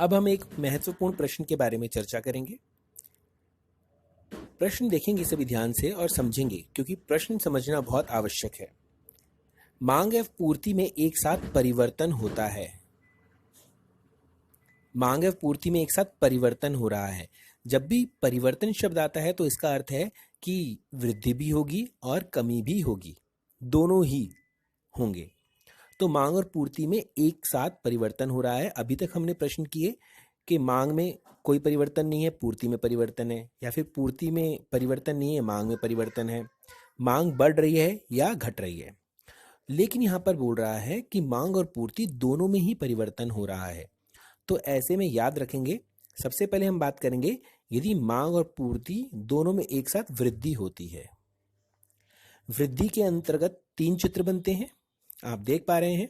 अब हम एक महत्वपूर्ण प्रश्न के बारे में चर्चा करेंगे। प्रश्न देखेंगे सभी ध्यान से और समझेंगे, क्योंकि प्रश्न समझना बहुत आवश्यक है। मांग एवं पूर्ति में एक साथ परिवर्तन होता है। मांग एवं पूर्ति में एक साथ परिवर्तन हो रहा है। जब भी परिवर्तन शब्द आता है तो इसका अर्थ है कि वृद्धि भी होगी और कमी भी होगी, दोनों ही होंगे। तो मांग और पूर्ति में एक साथ परिवर्तन हो रहा है। अभी तक हमने प्रश्न किए कि मांग में कोई परिवर्तन नहीं है, पूर्ति में परिवर्तन है, या फिर पूर्ति में परिवर्तन नहीं है, मांग में परिवर्तन है। मांग बढ़ रही है या घट रही है। लेकिन यहाँ पर बोल रहा है कि मांग और पूर्ति दोनों में ही परिवर्तन हो रहा है। तो ऐसे में याद रखेंगे, सबसे पहले हम बात करेंगे यदि मांग और पूर्ति दोनों में एक साथ वृद्धि होती है। वृद्धि के अंतर्गत 3 चित्र बनते हैं, आप देख पा रहे हैं,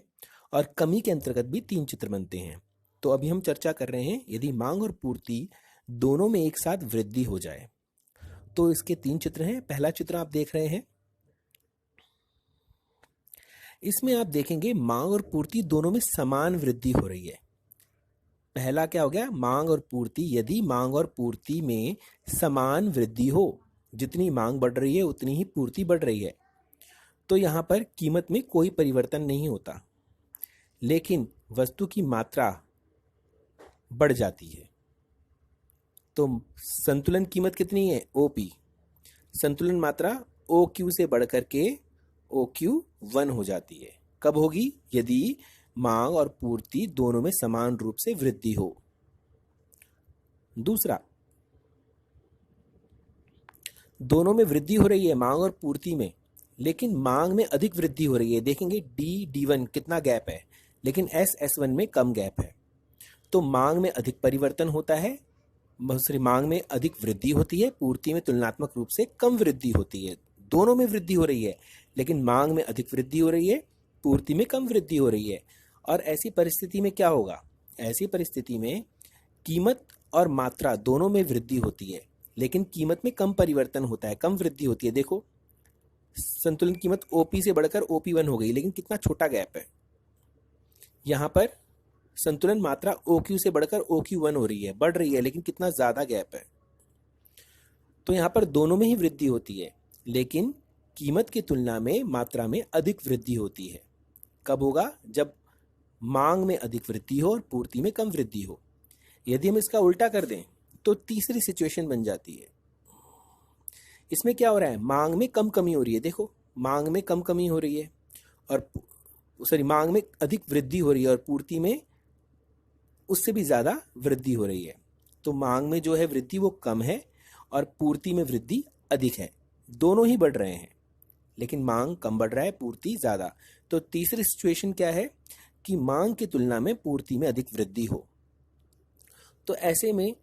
और कमी के अंतर्गत भी 3 चित्र बनते हैं। तो अभी हम चर्चा कर रहे हैं यदि मांग और पूर्ति दोनों में एक साथ वृद्धि हो जाए तो इसके 3 चित्र हैं। पहला चित्र आप देख रहे हैं, इसमें आप देखेंगे मांग और पूर्ति दोनों में समान वृद्धि हो रही है। पहला क्या हो गया, मांग और पूर्ति। यदि मांग और पूर्ति में समान वृद्धि हो, जितनी मांग बढ़ रही है उतनी ही पूर्ति बढ़ रही है, तो यहां पर कीमत में कोई परिवर्तन नहीं होता, लेकिन वस्तु की मात्रा बढ़ जाती है। तो संतुलन कीमत कितनी है, ओपी। संतुलन मात्रा ओ क्यू से बढ़कर के ओ क्यू 1 हो जाती है। कब होगी, यदि मांग और पूर्ति दोनों में समान रूप से वृद्धि हो। दूसरा, दोनों में वृद्धि हो रही है मांग और पूर्ति में, लेकिन मांग में अधिक वृद्धि हो रही है। देखेंगे D1 कितना गैप है, लेकिन S1 में कम गैप है। तो मांग में अधिक परिवर्तन होता है, मांग में अधिक वृद्धि होती है, पूर्ति में तुलनात्मक रूप से कम वृद्धि होती है। दोनों में वृद्धि हो रही है, लेकिन मांग में अधिक वृद्धि हो रही है, पूर्ति में कम वृद्धि हो रही है। और ऐसी परिस्थिति में क्या होगा, ऐसी परिस्थिति में कीमत और मात्रा दोनों में वृद्धि होती है, लेकिन कीमत में कम परिवर्तन होता है, कम वृद्धि होती है। देखो, संतुलन कीमत ओपी से बढ़कर OP1 हो गई, लेकिन कितना छोटा गैप है। यहां पर संतुलन मात्रा OQ से बढ़कर OQ1 हो रही है, बढ़ रही है, लेकिन कितना ज्यादा गैप है। तो यहां पर दोनों में ही वृद्धि होती है, लेकिन कीमत की तुलना में मात्रा में अधिक वृद्धि होती है। कब होगा, जब मांग में अधिक वृद्धि हो और पूर्ति में कम वृद्धि हो। यदि हम इसका उल्टा कर दें तो तीसरी सिचुएशन बन जाती है। इसमें क्या हो रहा है, मांग में कम कमी हो रही है। देखो, मांग में कम कमी हो रही है, और मांग में अधिक वृद्धि हो रही है और पूर्ति में उससे भी ज्यादा वृद्धि हो रही है। तो मांग में जो है वृद्धि वो कम है और पूर्ति में वृद्धि अधिक है। दोनों ही बढ़ रहे हैं, लेकिन मांग कम बढ़ रहा है, पूर्ति ज्यादा। तो तीसरी सिचुएशन क्या है कि मांग की तुलना में पूर्ति में अधिक वृद्धि हो। तो ऐसे में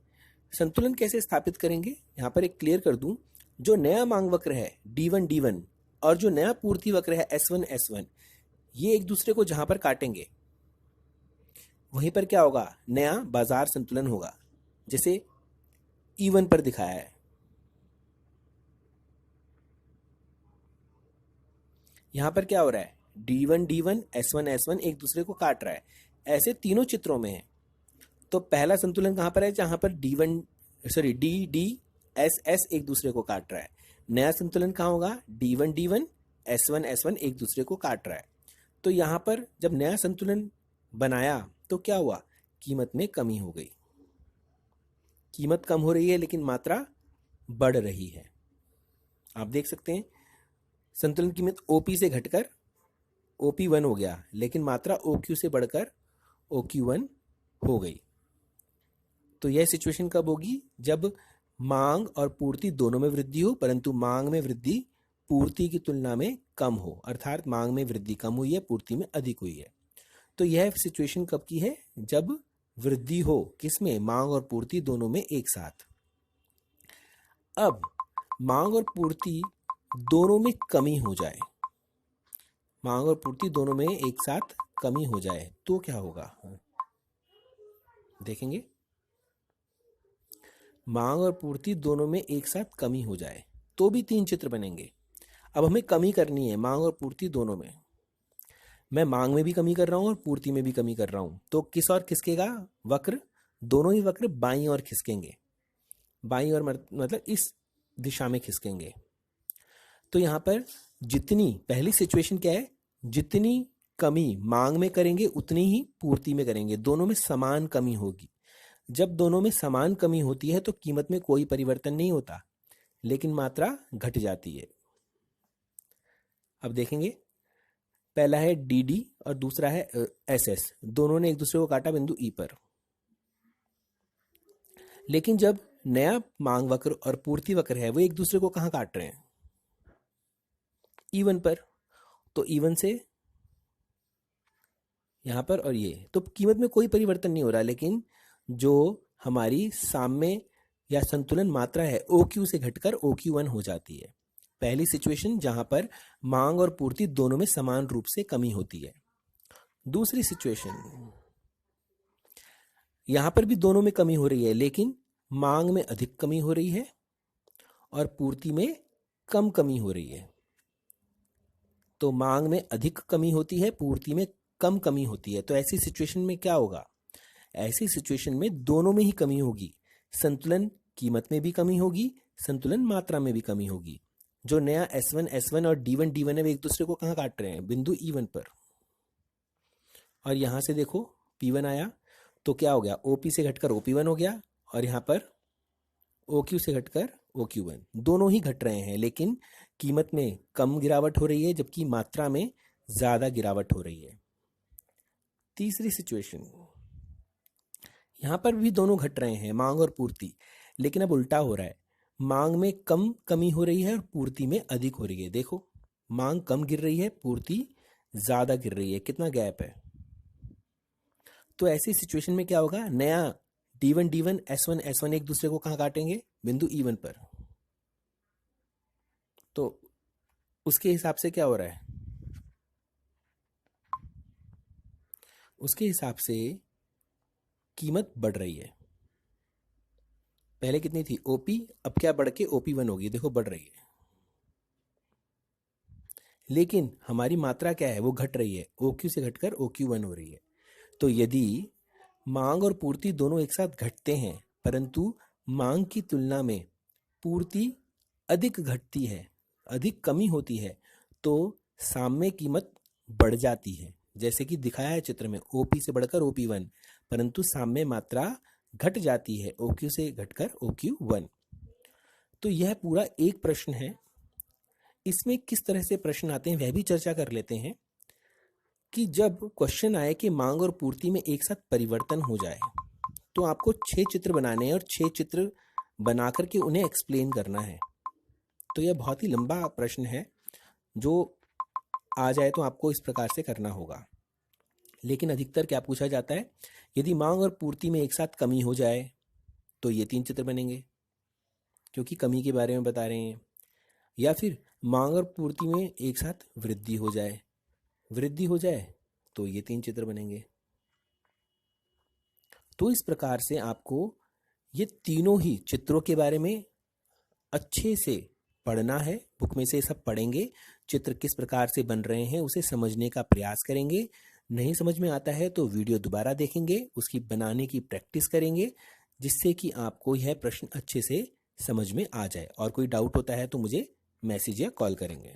संतुलन कैसे स्थापित करेंगे, यहां पर एक क्लियर कर दूं, जो नया मांग वक्र है D1 और जो नया पूर्ति वक्र है S1 ये एक दूसरे को जहां पर काटेंगे, वहीं पर क्या होगा, नया बाजार संतुलन होगा, जैसे E1 पर दिखाया है। यहां पर क्या हो रहा है, D1 S1 एक दूसरे को काट रहा है। ऐसे तीनों चित्रों में है। तो पहला संतुलन कहां पर है, जहां पर D S एक दूसरे को काट रहा है। नया संतुलन कहां होगा, D1 S1 एक दूसरे को काट रहा है। तो यहां पर जब नया संतुलन बनाया तो क्या हुआ, कीमत में कमी हो गई। कीमत कम हो रही है, लेकिन मात्रा बढ़ रही है। आप देख सकते हैं, संतुलन कीमत OP से घटकर OP1 हो गया, लेकिन मात्रा OQ से बढ़कर OQ1 हो गई। तो यह सिचुएशन कब होगी, जब मांग और पूर्ति दोनों में वृद्धि हो, परंतु मांग में वृद्धि पूर्ति की तुलना में कम हो। अर्थात मांग में वृद्धि कम हुई है, पूर्ति में अधिक हुई है। तो यह सिचुएशन कब की है, जब वृद्धि हो किसमें, मांग और पूर्ति दोनों में एक साथ। अब मांग और पूर्ति दोनों में कमी हो जाए, मांग और पूर्ति दोनों में एक साथ कमी हो जाए तो क्या होगा, देखेंगे। मांग और पूर्ति दोनों में एक साथ कमी हो जाए तो भी 3 चित्र बनेंगे। अब हमें कमी करनी है मांग और पूर्ति दोनों में। मैं मांग में भी कमी कर रहा हूं और पूर्ति में भी कमी कर रहा हूं, तो किस और किसके का वक्र दोनों ही वक्र बाईं ओर खिसकेंगे, बाईं ओर मतलब इस दिशा में खिसकेंगे। तो यहां पर जितनी पहली सिचुएशन क्या है, जितनी कमी मांग में करेंगे उतनी ही पूर्ति में करेंगे, दोनों में समान कमी होगी। जब दोनों में समान कमी होती है तो कीमत में कोई परिवर्तन नहीं होता, लेकिन मात्रा घट जाती है। अब देखेंगे, पहला है डी और दूसरा है एस। दोनों ने एक दूसरे को काटा बिंदु ई पर, लेकिन जब नया मांग वक्र और पूर्ति वक्र है वो एक दूसरे को कहां काट रहे हैं, E1 पर। तो E1 से यहां पर और ये, तो कीमत में कोई परिवर्तन नहीं हो रहा, लेकिन जो हमारी साम्य या संतुलन मात्रा है OQ से घटकर OQ1 हो जाती है। पहली सिचुएशन जहां पर मांग और पूर्ति दोनों में समान रूप से कमी होती है। दूसरी सिचुएशन, यहां पर भी दोनों में कमी हो रही है, लेकिन मांग में अधिक कमी हो रही है और पूर्ति में कम कमी हो रही है। तो मांग में अधिक कमी होती है, पूर्ति में कम कमी होती है। तो ऐसी सिचुएशन में क्या होगा, ऐसी सिचुएशन में दोनों में ही कमी होगी, संतुलन कीमत में भी कमी होगी, संतुलन मात्रा में भी कमी होगी। जो नया S1 और D1 है वे एक दूसरे को कहां काट रहे हैं, बिंदु E1 पर। और यहां से देखो P1 आया तो क्या हो गया, OP से घटकर OP1 हो गया, और यहां पर OQ से घटकर OQ1। दोनों ही घट रहे हैं, लेकिन कीमत में कम गिरावट हो रही है जबकि मात्रा में ज्यादा गिरावट हो रही है। तीसरी सिचुएशन, यहां पर भी दोनों घट रहे हैं, मांग और पूर्ति, लेकिन अब उल्टा हो रहा है, मांग में कम कमी हो रही है और पूर्ति में अधिक हो रही है। देखो, मांग कम गिर रही है, पूर्ति ज्यादा गिर रही है, कितना गैप है। तो ऐसी सिचुएशन में क्या होगा, नया D1 S1 एक दूसरे को कहां काटेंगे, बिंदु E1 पर। तो उसके हिसाब से क्या हो रहा है, उसके हिसाब से कीमत बढ़ रही है। पहले कितनी थी OP, अब क्या बढ़ के OP1 होगी, देखो बढ़ रही है। लेकिन हमारी मात्रा क्या है, वो घट रही है, OQ से घटकर OQ1 हो रही है। तो यदि मांग और पूर्ति दोनों एक साथ घटते हैं, परंतु मांग की तुलना में पूर्ति अधिक घटती है, अधिक कमी होती है, तो साम्य कीमत बढ़ जाती है। जैसे कि दिखाया है चित्र में, OP से बढ़कर OP1, परंतु साम्य मात्रा घट जाती है, OQ से घटकर OQ1। तो यह पूरा एक प्रश्न है। इसमें किस तरह से प्रश्न आते हैं वह भी चर्चा कर लेते हैं, कि जब क्वेश्चन आए कि मांग और पूर्ति में एक साथ परिवर्तन हो जाए, तो आपको 6 चित्र बनाने हैं और 6 चित्र बना करके उन्हें एक्सप्लेन करना है। तो यह बहुत ही लंबा प्रश्न है, जो आ जाए तो आपको इस प्रकार से करना होगा। लेकिन अधिकतर क्या पूछा जाता है, यदि मांग और पूर्ति में एक साथ कमी हो जाए तो ये 3 चित्र बनेंगे, क्योंकि कमी के बारे में बता रहे हैं। या फिर मांग और पूर्ति में एक साथ वृद्धि हो जाए, तो ये 3 चित्र बनेंगे। तो इस प्रकार से आपको ये तीनों ही चित्रों के बारे में अच्छे से पढ़ना है। बुक में से सब पढ़ेंगे, चित्र किस प्रकार से बन रहे हैं उसे समझने का प्रयास करेंगे। नहीं समझ में आता है तो वीडियो दोबारा देखेंगे, उसकी बनाने की प्रैक्टिस करेंगे, जिससे कि आपको यह प्रश्न अच्छे से समझ में आ जाए। और कोई डाउट होता है तो मुझे मैसेज या कॉल करेंगे।